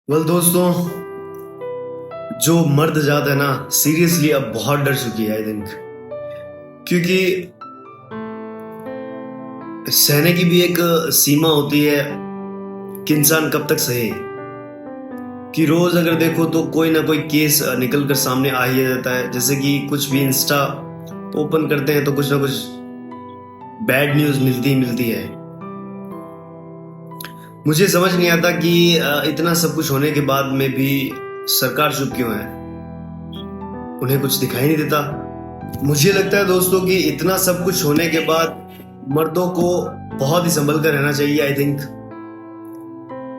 दोस्तों, जो मर्द जात है ना, सीरियसली अब बहुत डर चुकी है आई थिंक। क्योंकि सहने की भी एक सीमा होती है कि इंसान कब तक सहे। कि रोज अगर देखो तो कोई ना कोई केस निकल कर सामने आ ही जाता है। जैसे कि कुछ भी इंस्टा ओपन करते हैं तो कुछ ना कुछ बैड न्यूज मिलती ही मिलती है। मुझे समझ नहीं आता कि इतना सब कुछ होने के बाद में भी सरकार चुप क्यों है। उन्हें कुछ दिखाई नहीं देता। मुझे लगता है दोस्तों कि इतना सब कुछ होने के बाद मर्दों को बहुत ही संभल कर रहना चाहिए आई थिंक।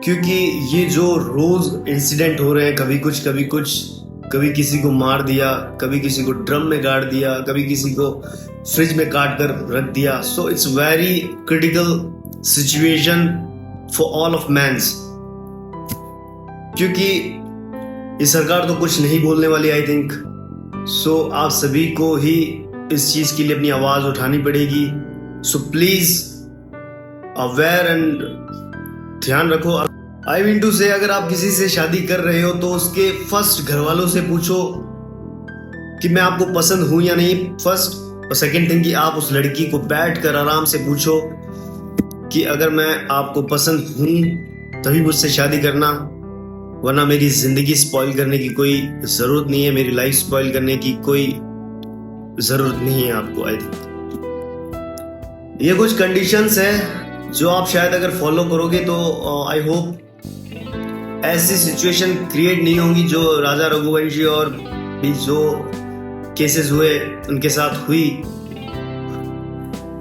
क्योंकि ये जो रोज इंसिडेंट हो रहे हैं, कभी कुछ कभी कुछ, कभी किसी को मार दिया, कभी किसी को ड्रम में गाड़ दिया, कभी किसी को फ्रिज में काट कर रख दिया। So it's very critical situation for all of mains. क्योंकि ये सरकार तो कुछ नहीं बोलने वाली आई थिंक। सो आप सभी को ही इस चीज के लिए अपनी आवाज उठानी पड़ेगी। सो प्लीज अवेयर एंड ध्यान रखो। आई मीन टू से, अगर आप किसी से शादी कर रहे हो तो उसके फर्स्ट घर वालों से पूछो कि मैं आपको पसंद हूं या नहीं, फर्स्ट। और सेकंड थिंग कि आप उस लड़की को बैठ कर आराम से पूछो कि अगर मैं आपको पसंद हूं तभी मुझसे शादी करना, वरना मेरी जिंदगी स्पॉइल करने की कोई जरूरत नहीं है, मेरी लाइफ स्पॉइल करने की कोई जरूरत नहीं है आपको। आई थिंक ये कुछ कंडीशंस है जो आप शायद अगर फॉलो करोगे तो आई होप ऐसी सिचुएशन क्रिएट नहीं होंगी जो राजा रघुवंशी और भी जो केसेस हुए उनके साथ हुई।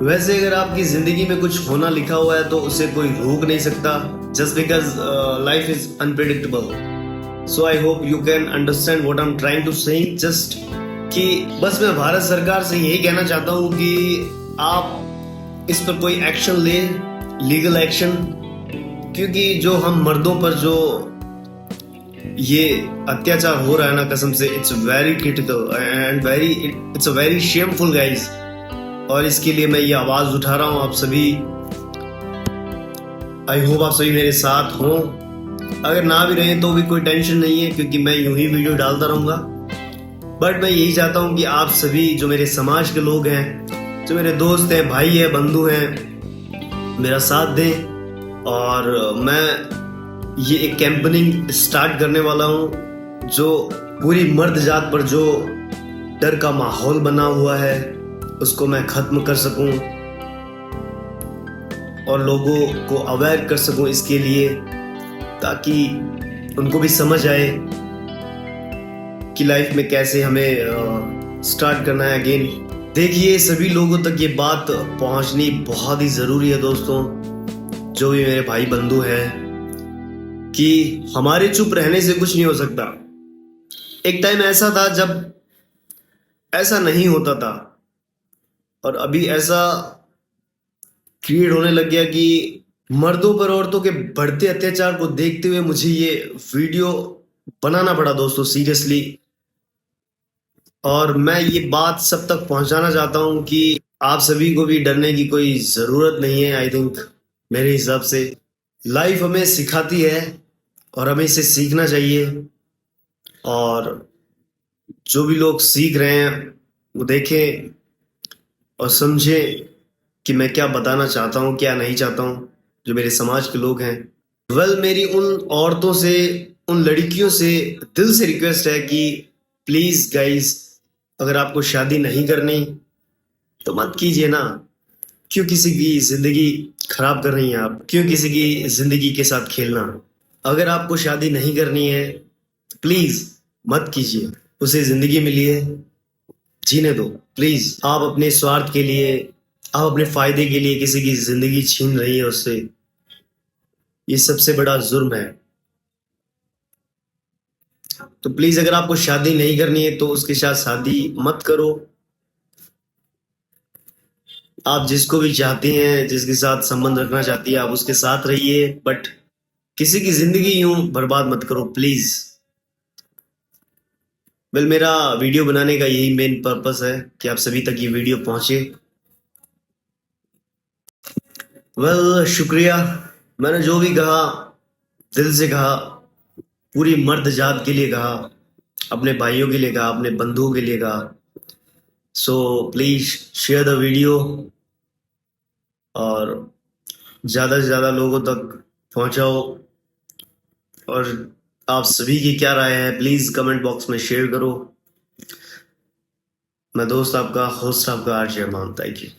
वैसे अगर आपकी जिंदगी में कुछ होना लिखा हुआ है तो उसे कोई रोक नहीं सकता, just because life is unpredictable. So I hope you can understand what I am trying to say. Just कि बस मैं भारत सरकार से यही कहना चाहता हूँ कि आप इस पर कोई एक्शन ले, लीगल एक्शन। क्योंकि जो हम मर्दों पर जो ये अत्याचार हो रहा है ना, कसम से it's very critical and it's a very shameful guys. और इसके लिए मैं ये आवाज उठा रहा हूं आप सभी। आई होप आप सभी मेरे साथ हों। अगर ना भी रहे तो भी कोई टेंशन नहीं है, क्योंकि मैं यूं ही वीडियो डालता रहूंगा। बट मैं यही चाहता हूं कि आप सभी जो मेरे समाज के लोग हैं, जो मेरे दोस्त हैं, भाई है, बंधु हैं, मेरा साथ दें। और मैं ये एक कैंपेनिंग स्टार्ट करने वाला हूं जो पूरी मर्द जात पर जो डर का माहौल बना हुआ है उसको मैं खत्म कर सकूं और लोगों को अवेयर कर सकूं इसके लिए, ताकि उनको भी समझ आए कि लाइफ में कैसे हमें स्टार्ट करना है अगेन। देखिए, सभी लोगों तक ये बात पहुंचनी बहुत ही जरूरी है दोस्तों, जो भी मेरे भाई बंधु हैं, कि हमारे चुप रहने से कुछ नहीं हो सकता। एक टाइम ऐसा था जब ऐसा नहीं होता था, और अभी ऐसा क्रिएट होने लग गया कि मर्दों पर औरतों के बढ़ते अत्याचार को देखते हुए मुझे ये वीडियो बनाना पड़ा दोस्तों, सीरियसली। और मैं ये बात सब तक पहुंचाना चाहता हूं कि आप सभी को भी डरने की कोई जरूरत नहीं है। आई थिंक मेरे हिसाब से लाइफ हमें सिखाती है और हमें इसे सीखना चाहिए। और जो भी लोग सीख रहे हैं वो देखें और समझें कि मैं क्या बताना चाहता हूँ, क्या नहीं चाहता हूँ, जो मेरे समाज के लोग हैं। मेरी उन औरतों से, उन लड़कियों से दिल से रिक्वेस्ट है कि प्लीज गाइस, अगर आपको शादी नहीं करनी तो मत कीजिए ना। क्यों किसी की जिंदगी खराब कर रही हैं आप? क्यों किसी की जिंदगी के साथ खेलना? अगर आपको शादी नहीं करनी है तो प्लीज मत कीजिए। उसे जिंदगी मिली है, जीने दो प्लीज। आप अपने स्वार्थ के लिए, आप अपने फायदे के लिए किसी की जिंदगी छीन रही है उससे, ये सबसे बड़ा जुर्म है। तो प्लीज, अगर आपको शादी नहीं करनी है तो उसके साथ शादी मत करो। आप जिसको भी चाहती हैं, जिसके साथ संबंध रखना चाहती है, आप उसके साथ रहिए, बट किसी की जिंदगी यूं बर्बाद मत करो प्लीज। मेरा वीडियो बनाने का यही मेन पर्पस है कि आप सभी तक ये वीडियो पहुंचे। शुक्रिया। मैंने जो भी कहा दिल से कहा, पूरी मर्द जात के लिए कहा, अपने भाइयों के लिए कहा, अपने बंधुओं के लिए कहा। So please share the video और ज़्यादा से ज़्यादा लोगों तक पहुंचाओ। और आप सभी की क्या राय है प्लीज़ कमेंट बॉक्स में शेयर करो। मैं दोस्त आपका होस्ट आपका आरजे अरमान, थैंक यू।